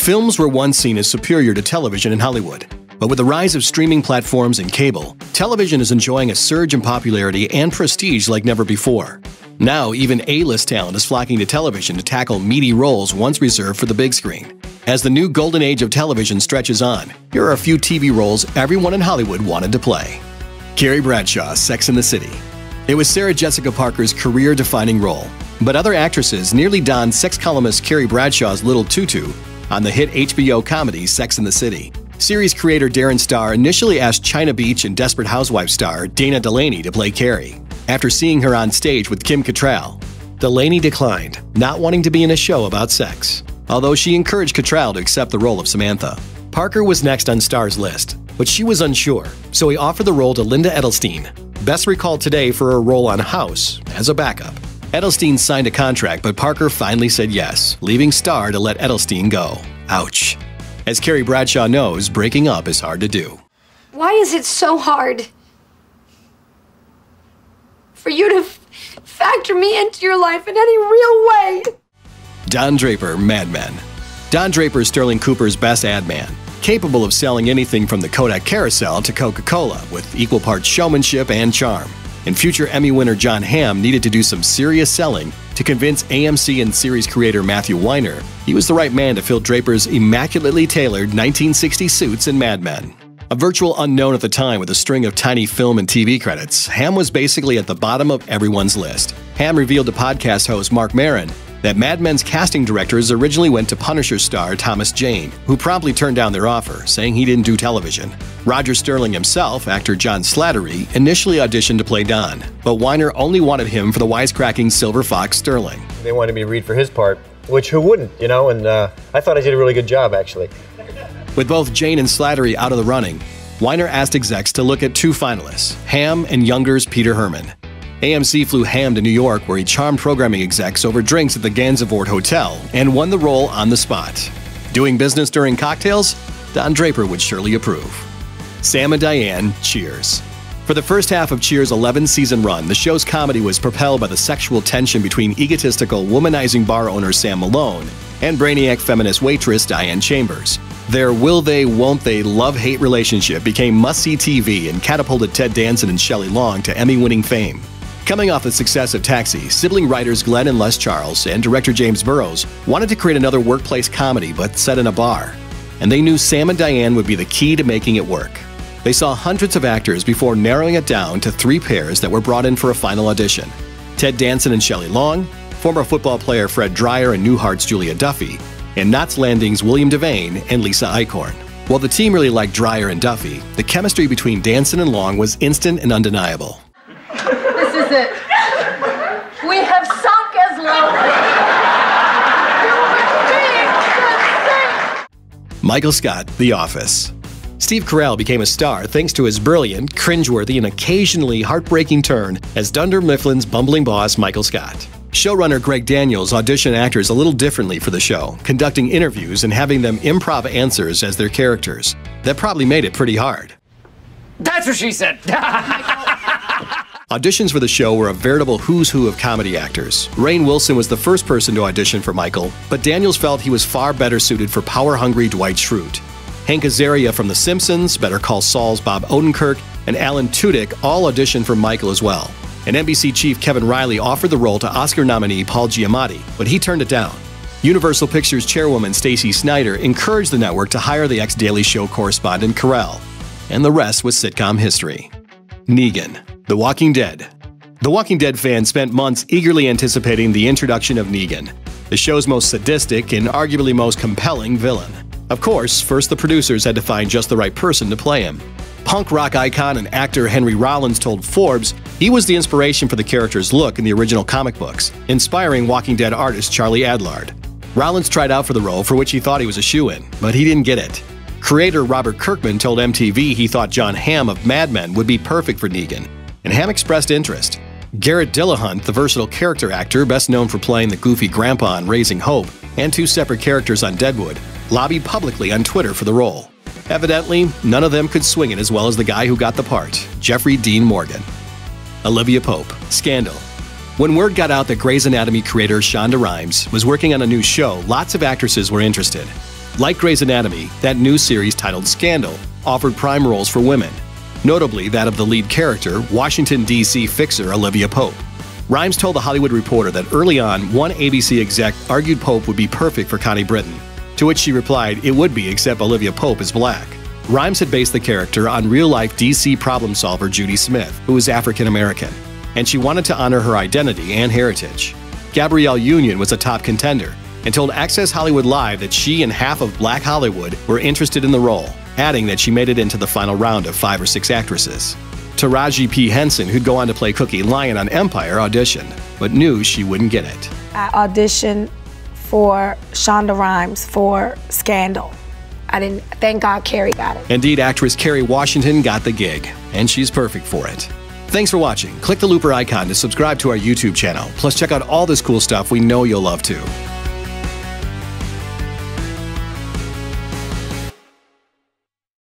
Films were once seen as superior to television in Hollywood. But with the rise of streaming platforms and cable, television is enjoying a surge in popularity and prestige like never before. Now, even A-list talent is flocking to television to tackle meaty roles once reserved for the big screen. As the new golden age of television stretches on, here are a few TV roles everyone in Hollywood wanted to play. Carrie Bradshaw, Sex and the City. It was Sarah Jessica Parker's career-defining role, but other actresses nearly donned sex columnist Carrie Bradshaw's little tutu on the hit HBO comedy Sex and the City. Series creator Darren Star initially asked China Beach and Desperate Housewives star Dana Delaney to play Carrie. After seeing her on stage with Kim Cattrall, Delaney declined, not wanting to be in a show about sex, although she encouraged Cattrall to accept the role of Samantha. Parker was next on Star's list, but she was unsure, so he offered the role to Linda Edelstein, best recalled today for her role on House, as a backup. Edelstein signed a contract, but Parker finally said yes, leaving Star to let Edelstein go. Ouch. As Carrie Bradshaw knows, breaking up is hard to do. Why is it so hard for you to factor me into your life in any real way? Don Draper, Mad Men. Don Draper is Sterling Cooper's best ad man, capable of selling anything from the Kodak Carousel to Coca-Cola with equal parts showmanship and charm. And future Emmy winner Jon Hamm needed to do some serious selling to convince AMC and series creator Matthew Weiner he was the right man to fill Draper's immaculately tailored 1960s suits in Mad Men. A virtual unknown at the time with a string of tiny film and TV credits, Hamm was basically at the bottom of everyone's list. Hamm revealed to podcast host Marc Maron that Mad Men's casting directors originally went to Punisher star Thomas Jane, who promptly turned down their offer, saying he didn't do television. Roger Sterling himself, actor John Slattery, initially auditioned to play Don, but Weiner only wanted him for the wisecracking Silver Fox Sterling. They wanted me to read for his part, which who wouldn't, you know, and I thought I did a really good job, actually. With both Jane and Slattery out of the running, Weiner asked execs to look at two finalists, Hamm and Younger's Peter Herman. AMC flew Hamm to New York, where he charmed programming execs over drinks at the Gansevoort Hotel and won the role on the spot. Doing business during cocktails? Don Draper would surely approve. Sam and Diane, Cheers. For the first half of Cheers' 11-season run, the show's comedy was propelled by the sexual tension between egotistical, womanizing bar owner Sam Malone and brainiac feminist waitress Diane Chambers. Their will-they, won't-they love-hate relationship became must-see TV and catapulted Ted Danson and Shelley Long to Emmy-winning fame. Coming off the success of Taxi, sibling writers Glenn and Les Charles and director James Burrows wanted to create another workplace comedy but set in a bar. And they knew Sam and Diane would be the key to making it work. They saw hundreds of actors before narrowing it down to 3 pairs that were brought in for a final audition. Ted Danson and Shelley Long, former football player Fred Dreyer and Newhart's Julia Duffy, and Knots Landing's William Devane and Lisa Eichhorn. While the team really liked Dreyer and Duffy, the chemistry between Danson and Long was instant and undeniable. This is it. We have sunk as low. Michael Scott, The Office. Steve Carell became a star thanks to his brilliant, cringeworthy, and occasionally heartbreaking turn as Dunder Mifflin's bumbling boss, Michael Scott. Showrunner Greg Daniels auditioned actors a little differently for the show, conducting interviews and having them improv answers as their characters. That probably made it pretty hard. That's what she said! Auditions for the show were a veritable who's who of comedy actors. Rainn Wilson was the first person to audition for Michael, but Daniels felt he was far better suited for power-hungry Dwight Schrute. Hank Azaria from The Simpsons, Better Call Saul's Bob Odenkirk, and Alan Tudyk all auditioned for Michael as well. And NBC chief Kevin Riley offered the role to Oscar nominee Paul Giamatti, but he turned it down. Universal Pictures chairwoman Stacey Snider encouraged the network to hire the ex-Daily Show correspondent Carell. And the rest was sitcom history. Negan, The Walking Dead. The Walking Dead fans spent months eagerly anticipating the introduction of Negan, the show's most sadistic and arguably most compelling villain. Of course, first the producers had to find just the right person to play him. Punk rock icon and actor Henry Rollins told Forbes he was the inspiration for the character's look in the original comic books, inspiring Walking Dead artist Charlie Adlard. Rollins tried out for the role, for which he thought he was a shoo-in, but he didn't get it. Creator Robert Kirkman told MTV he thought Jon Hamm of Mad Men would be perfect for Negan, and Hamm expressed interest. Garrett Dillahunt, the versatile character actor best known for playing the goofy grandpa on Raising Hope and 2 separate characters on Deadwood, lobbied publicly on Twitter for the role. Evidently, none of them could swing it as well as the guy who got the part, Jeffrey Dean Morgan. Olivia Pope, Scandal. When word got out that Grey's Anatomy creator Shonda Rhimes was working on a new show, lots of actresses were interested. Like Grey's Anatomy, that new series titled Scandal offered prime roles for women, notably that of the lead character, Washington, D.C. fixer Olivia Pope. Rhimes told The Hollywood Reporter that early on, one ABC exec argued Pope would be perfect for Connie Britton, to which she replied it would be, except Olivia Pope is black. Rhimes had based the character on real-life DC problem solver Judy Smith, who was African American, and she wanted to honor her identity and heritage. Gabrielle Union was a top contender and told Access Hollywood Live that she and half of Black Hollywood were interested in the role, adding that she made it into the final round of 5 or 6 actresses. Taraji P. Henson, who'd go on to play Cookie Lyon on Empire, auditioned, but knew she wouldn't get it. I auditioned for Shonda Rhimes for Scandal. Thank God Carrie got it. Indeed, actress Carrie Washington got the gig, and she's perfect for it. Thanks for watching. Click the looper icon to subscribe to our YouTube channel. Plus, check out all this cool stuff we know you'll love too.